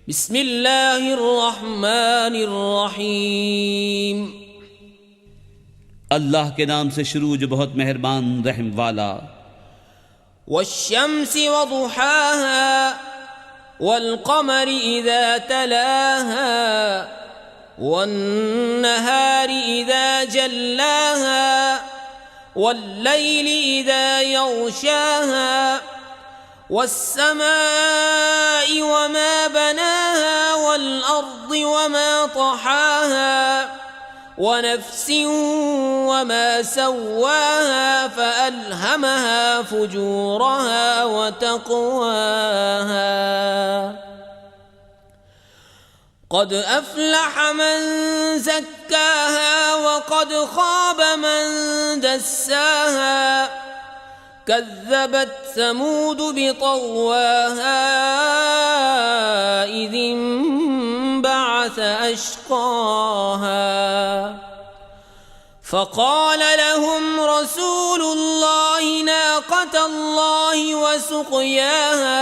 बिस्मिल्लाहिर्रहमानिर्रहीम। अल्लाह के नाम से शुरू जो बहुत मेहरबान रहम वाला। वश्शम्सि वदुहाहा वल्क़मरि इज़ा तलाहा वन्नहारि इज़ा जल्लाहा वल्लैलि इज़ा यग़शाहा वस्समाइ वमा बनाहा वल्अर्दि वमा तहाहा वनफ्सिन वमा सव्वाहा फ़अल्हमहा फुजूरहा वतक़वाहा क़द अफ़्लह मन ज़क्काहा वक़द ख़ाब मन दस्साहा कज़्ज़बत समूद बितग़वाहा इज़ इंबअस अश्क़ाहा फ़क़ाल लहुम रसूलुल्लाहि नाक़तल्लाहि वसुक़याहा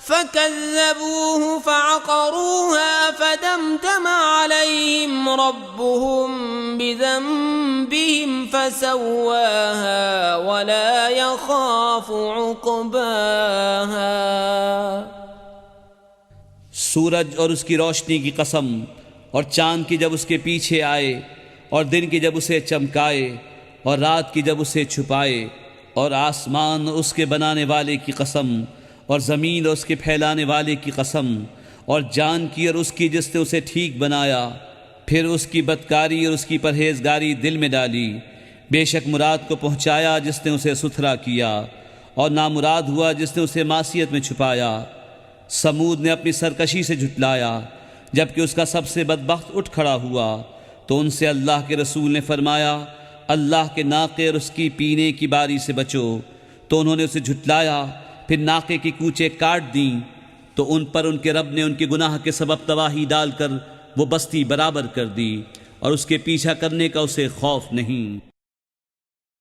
फ़कज़्ज़बूहु फ़अक़रूहा फ़दमदम अलैहिम रब्बुहुम बिज़ंबिहिम फ़सव्वाहा वला यख़ाफ़ु उक़बाहा। सूरज और उसकी रोशनी की कसम, और चाँद की जब उसके पीछे आए, और दिन की जब उसे चमकाए, और रात की जब उसे छुपाए, और आसमान उसके बनाने वाले की कसम, और ज़मीन और उसके फैलाने वाले की कसम, और जान की और उसकी जिसने उसे ठीक बनाया, फिर उसकी बदकारी और उसकी परहेजगारी दिल में डाली। बेशक मुराद को पहुँचाया जिसने उसे सुथरा किया, और नामुराद हुआ जिसने उसे मासियत में छुपाया। समूद ने अपनी सरकशी से झुटलाया, जबकि उसका सबसे बदबख्त उठ खड़ा हुआ। तो उनसे अल्लाह के रसूल ने फरमाया, अल्लाह के नाक़े और उसकी पीने की बारी से बचो। तो उन्होंने उसे झुटलाया, फिर नाक़े की कूचें काट दी। तो उन पर उनके रब ने उनके गुनाह के सबब तबाही डालकर वो बस्ती बराबर कर दी, और उसके पीछा करने का उसे खौफ नहीं।